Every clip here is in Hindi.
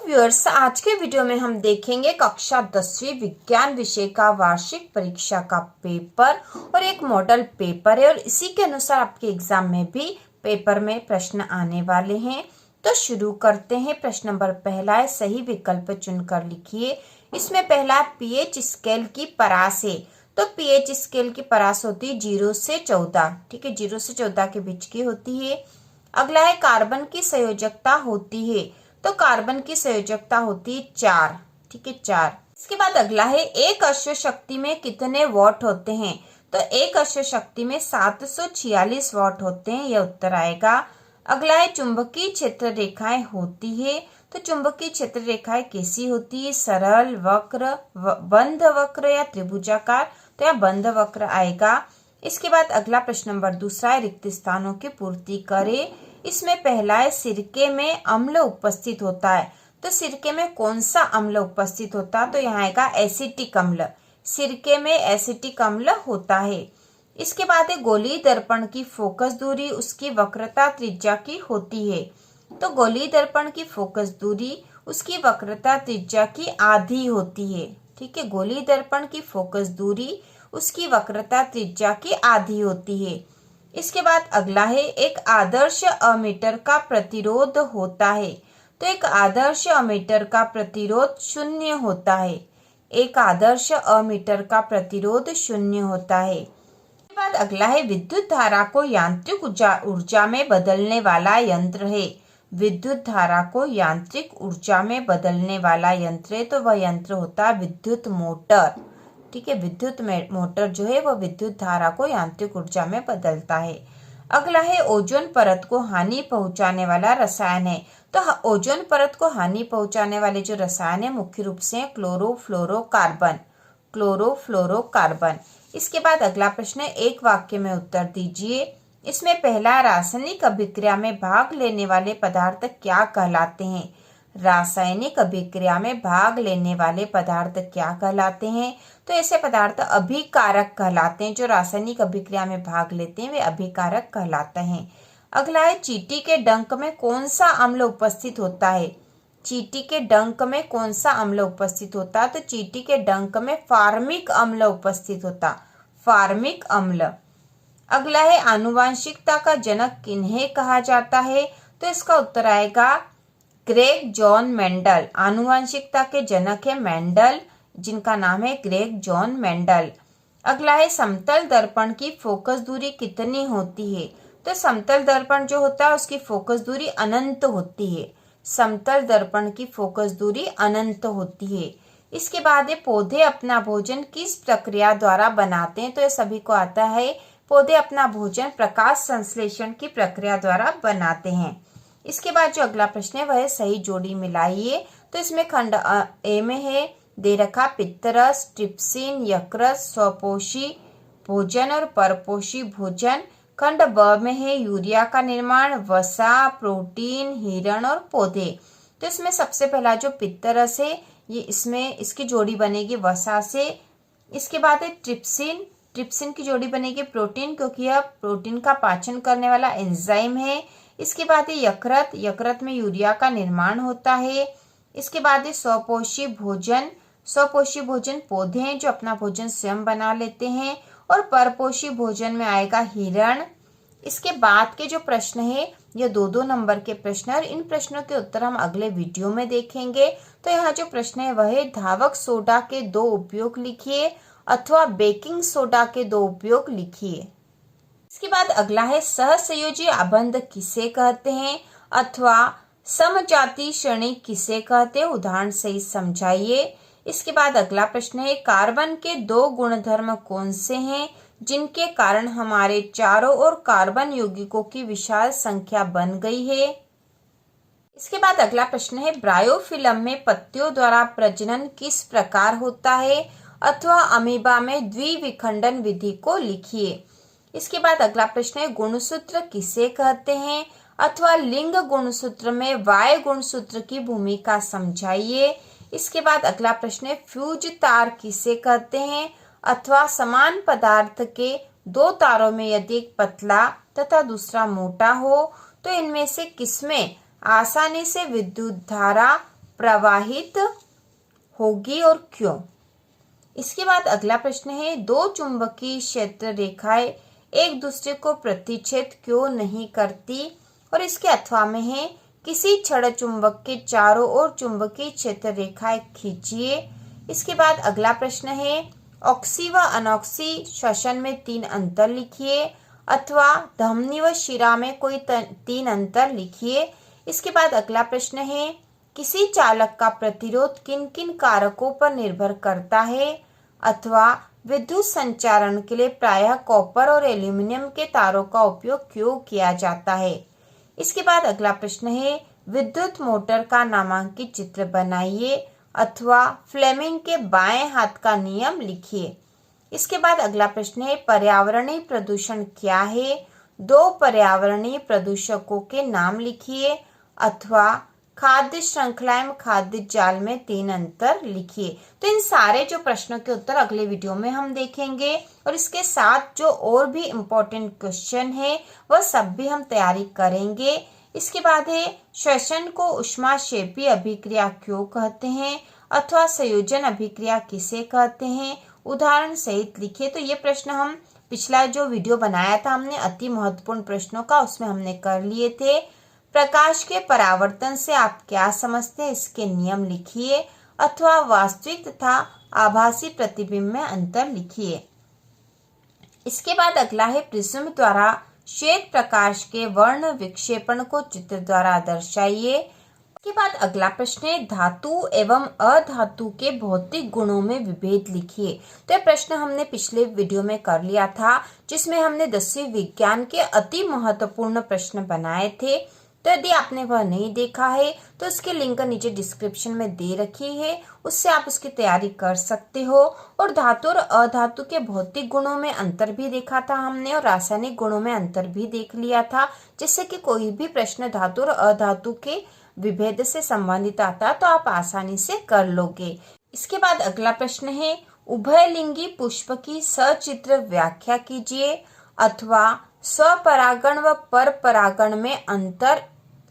व्यूअर्स, आज के वीडियो में हम देखेंगे कक्षा 10वीं विज्ञान विषय का वार्षिक परीक्षा का पेपर और एक मॉडल पेपर है और इसी के अनुसार आपके एग्जाम में भी पेपर में प्रश्न आने वाले हैं। तो शुरू करते हैं। प्रश्न नंबर पहला है, सही विकल्प चुनकर लिखिए। इसमें पहला पीएच स्केल की परास है। तो पीएच स्केल की परास होती है 0 से 14। ठीक है, 0 से 14 के बीच की होती है। अगला है, कार्बन की संयोजकता होती है। तो कार्बन की संयोजकता होती है 4। ठीक है, 4। इसके बाद अगला है, एक अश्व शक्ति में कितने वॉट होते हैं। तो एक अश्व शक्ति में 746 वॉट होते हैं, यह उत्तर आएगा। अगला है, चुंबकीय क्षेत्र रेखाएं होती है। तो चुंबकीय क्षेत्र रेखाएं कैसी होती है, सरल, वक्र, बंध वक्र या त्रिभुजाकार। तो यह बंध वक्र आएगा। इसके बाद अगला प्रश्न नंबर दूसरा है, रिक्त स्थानों की पूर्ति करें। इसमें पहला है, सिरके में अम्ल उपस्थित होता है। तो सिरके में कौन सा अम्ल उपस्थित होता है, तो यहाँ आएगा एसिटिक अम्ल। सिरके में एसिटिक अम्ल होता है। इसके बाद है, गोलीय दर्पण की फोकस दूरी उसकी वक्रता त्रिज्या की होती है। तो गोलीय दर्पण की फोकस दूरी उसकी वक्रता त्रिज्या की आधी होती है। ठीक है, गोलीय दर्पण की फोकस दूरी उसकी वक्रता त्रिज्या की आधी होती है। इसके बाद अगला है, एक आदर्श अमीटर का प्रतिरोध होता है। तो एक आदर्श अमीटर का प्रतिरोध 0 होता है। एक आदर्श अमीटर का प्रतिरोध 0 होता है। इसके बाद अगला है, विद्युत धारा को यांत्रिक ऊर्जा में बदलने वाला यंत्र है। विद्युत धारा को यांत्रिक ऊर्जा में बदलने वाला यंत्र है, तो वह यंत्र होता है विद्युत मोटर। ठीक है, विद्युत मोटर जो है वह विद्युत धारा को यांत्रिक ऊर्जा में बदलता है। अगला है, ओजोन परत को हानि पहुंचाने वाला रसायन है। तो ओजोन परत को हानि पहुंचाने वाले जो रसायन है मुख्य रूप से क्लोरोफ्लोरोकार्बन। क्लोरोफ्लोरोकार्बन। इसके बाद अगला प्रश्न है, एक वाक्य में उत्तर दीजिए। इसमें पहला, रासायनिक अभिक्रिया में भाग लेने वाले पदार्थ क्या कहलाते हैं। रासायनिक अभिक्रिया में भाग लेने वाले पदार्थ क्या कहलाते हैं, तो ऐसे पदार्थ अभिकारक कहलाते हैं। जो रासायनिक अभिक्रिया में भाग लेते हैं वे अभिकारक कहलाते हैं। अगला है, चींटी के डंक में कौन सा अम्ल उपस्थित होता है। चींटी के डंक में कौन सा अम्ल उपस्थित होता है, तो चींटी के डंक में फार्मिक अम्ल उपस्थित होता। फार्मिक अम्ल। अगला है, आनुवांशिकता का जनक किन्हें कहा जाता है, तो इसका उत्तर आएगा ग्रेग जॉन मेंडल। आनुवांशिकता के जनक है मेंडल, जिनका नाम है ग्रेग जॉन मेंडल। अगला है, समतल दर्पण की फोकस दूरी कितनी होती है। तो समतल दर्पण जो होता है उसकी फोकस दूरी अनंत होती है। समतल दर्पण की फोकस दूरी अनंत होती है। इसके बाद है, पौधे अपना भोजन किस प्रक्रिया द्वारा बनाते हैं। तो ये सभी को आता है, पौधे अपना भोजन प्रकाश संश्लेषण की प्रक्रिया द्वारा बनाते हैं। इसके बाद जो अगला प्रश्न है वह है, सही जोड़ी मिलाइए। तो इसमें खंड ए में है दे रखा, पित्तरस, ट्रिप्सिन, यकृत, स्वपोषी भोजन और परपोषी भोजन। खंड ब में है, यूरिया का निर्माण, वसा, प्रोटीन, हिरण और पौधे। तो इसमें सबसे पहला जो पित्तरस है ये इसमें इसकी जोड़ी बनेगी वसा से। इसके बाद है ट्रिप्सिन। ट्रिप्सिन की जोड़ी बनेगी प्रोटीन, क्योंकि यह प्रोटीन का पाचन करने वाला एंजाइम है। इसके बाद है यकृत। यकृत में यूरिया का निर्माण होता है। इसके बाद है स्वपोषी भोजन। स्वपोषी भोजन पौधे हैं जो अपना भोजन स्वयं बना लेते हैं। और परपोषी भोजन में आएगा हिरण। इसके बाद के जो प्रश्न है ये 2-2 नंबर के प्रश्न है और इन प्रश्नों के उत्तर हम अगले वीडियो में देखेंगे। तो यहाँ जो प्रश्न है वह है, धावक सोडा के 2 उपयोग लिखिए अथवा बेकिंग सोडा के 2 उपयोग लिखिए। इसके बाद अगला है, सहसंयोजी आबंध किसे कहते हैं अथवा समजाति श्रेणी किसे कहते हैं, उदाहरण सहित समझाइए। इसके बाद अगला प्रश्न है, कार्बन के 2 गुणधर्म कौन से हैं जिनके कारण हमारे चारों ओर कार्बन यौगिकों की विशाल संख्या बन गई है। इसके बाद अगला प्रश्न है, ब्रायोफिलम में पत्तियों द्वारा प्रजनन किस प्रकार होता है अथवा अमीबा में द्विविखंडन विधि को लिखिए। इसके बाद अगला प्रश्न है, गुणसूत्र किसे कहते हैं अथवा लिंग गुणसूत्र में वाय गुणसूत्र की भूमिका समझाइए। इसके बाद अगला प्रश्न है, फ्यूज तार किसे कहते हैं अथवा समान पदार्थ के 2 तारों में यदि एक पतला तथा दूसरा मोटा हो तो इनमें से किसमें आसानी से विद्युत धारा प्रवाहित होगी और क्यों। इसके बाद अगला प्रश्न है, दो चुंबकीय क्षेत्र रेखाएं एक दूसरे को प्रतिच्छेद क्यों नहीं करती। और इसके अथवा में है, किसी छड़ चुंबक के चारों ओर चुंबकीय क्षेत्र रेखाएं खींचिए। इसके बाद अगला प्रश्न है, ऑक्सी व अनॉक्सी श्वसन में 3 अंतर लिखिए, अथवा धमनी व शिरा में कोई 3 अंतर लिखिए। इसके बाद अगला प्रश्न है, किसी चालक का प्रतिरोध किन किन कारकों पर निर्भर करता है, अथवा विद्युत संचारण के लिए प्रायः कॉपर और एल्यूमिनियम के तारों का उपयोग क्यों किया जाता है। इसके बाद अगला प्रश्न है, विद्युत मोटर का नामांकित चित्र बनाइए, अथवा फ्लेमिंग के बाएं हाथ का नियम लिखिए। इसके बाद अगला प्रश्न है, पर्यावरणीय प्रदूषण क्या है, 2 पर्यावरणीय प्रदूषकों के नाम लिखिए, अथवा खाद्य श्रृंखला में खाद्य जाल में 3 अंतर लिखिए। तो इन सारे जो प्रश्नों के उत्तर अगले वीडियो में हम देखेंगे, और इसके साथ जो और भी इम्पोर्टेंट क्वेश्चन है वह सब भी हम तैयारी करेंगे। इसके बाद है, श्वसन को ऊष्माक्षेपी अभिक्रिया क्यों कहते हैं, अथवा संयोजन अभिक्रिया किसे कहते हैं, उदाहरण सहित लिखिए। तो ये प्रश्न हम पिछला जो वीडियो बनाया था हमने अति महत्वपूर्ण प्रश्नों का, उसमें हमने कर लिए थे। प्रकाश के परावर्तन से आप क्या समझते हैं, इसके नियम लिखिए, अथवा वास्तविक तथा आभासी प्रतिबिंब में अंतर लिखिए। इसके बाद अगला है, प्रिज्म द्वारा श्वेत प्रकाश के वर्ण विक्षेपण को चित्र द्वारा दर्शाइए। इसके बाद अगला प्रश्न है, धातु एवं अधातु के भौतिक गुणों में विभेद लिखिए। तो यह प्रश्न हमने पिछले वीडियो में कर लिया था, जिसमें हमने 10वीं विज्ञान के अति महत्वपूर्ण प्रश्न बनाए थे। तो यदि आपने वह नहीं देखा है तो उसके लिंक नीचे डिस्क्रिप्शन में दे रखी है, उससे आप उसकी तैयारी कर सकते हो। और धातु और अधातु के भौतिक गुणों में अंतर भी देखा था हमने, और रासायनिक गुणों में अंतर भी देख लिया था, जिससे कि कोई भी प्रश्न धातु और अधातु के विभेद से संबंधित आता तो आप आसानी से कर लोगे। इसके बाद अगला प्रश्न है, उभयलिंगी पुष्प की सचित्र व्याख्या कीजिए, अथवा स्वपरागण व परपरागण में अंतर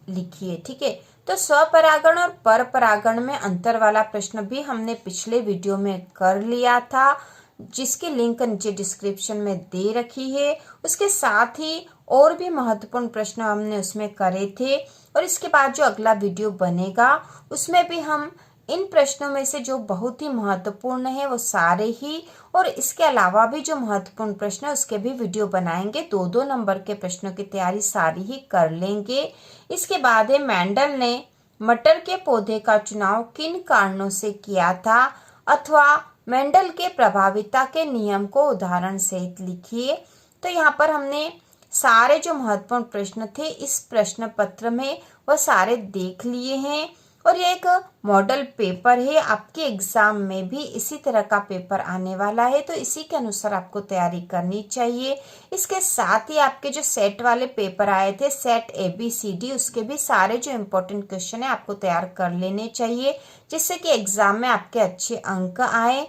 लिखिए। ठीक है, तो स्वपरागण और परपरागण में अंतर वाला प्रश्न भी हमने पिछले वीडियो में कर लिया था, जिसकी लिंक नीचे डिस्क्रिप्शन में दे रखी है। उसके साथ ही और भी महत्वपूर्ण प्रश्न हमने उसमें करे थे, और इसके बाद जो अगला वीडियो बनेगा उसमें भी हम इन प्रश्नों में से जो बहुत ही महत्वपूर्ण है वो सारे ही, और इसके अलावा भी जो महत्वपूर्ण प्रश्न है उसके भी वीडियो बनाएंगे। 2-2 नंबर के प्रश्नों की तैयारी सारी ही कर लेंगे। इसके बाद है, मेंडल ने मटर के पौधे का चुनाव किन कारणों से किया था, अथवा मेंडल के प्रभाविता के नियम को उदाहरण सहित लिखिए। तो यहाँ पर हमने सारे जो महत्वपूर्ण प्रश्न थे इस प्रश्न पत्र में वह सारे देख लिए हैं, और ये एक मॉडल पेपर है, आपके एग्जाम में भी इसी तरह का पेपर आने वाला है, तो इसी के अनुसार आपको तैयारी करनी चाहिए। इसके साथ ही आपके जो सेट वाले पेपर आए थे, सेट ABCD, उसके भी सारे जो इम्पोर्टेंट क्वेश्चन है आपको तैयार कर लेने चाहिए, जिससे कि एग्जाम में आपके अच्छे अंक आए।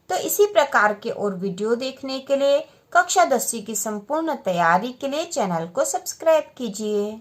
तो इसी प्रकार के और वीडियो देखने के लिए, कक्षा 10वीं की संपूर्ण तैयारी के लिए चैनल को सब्सक्राइब कीजिए।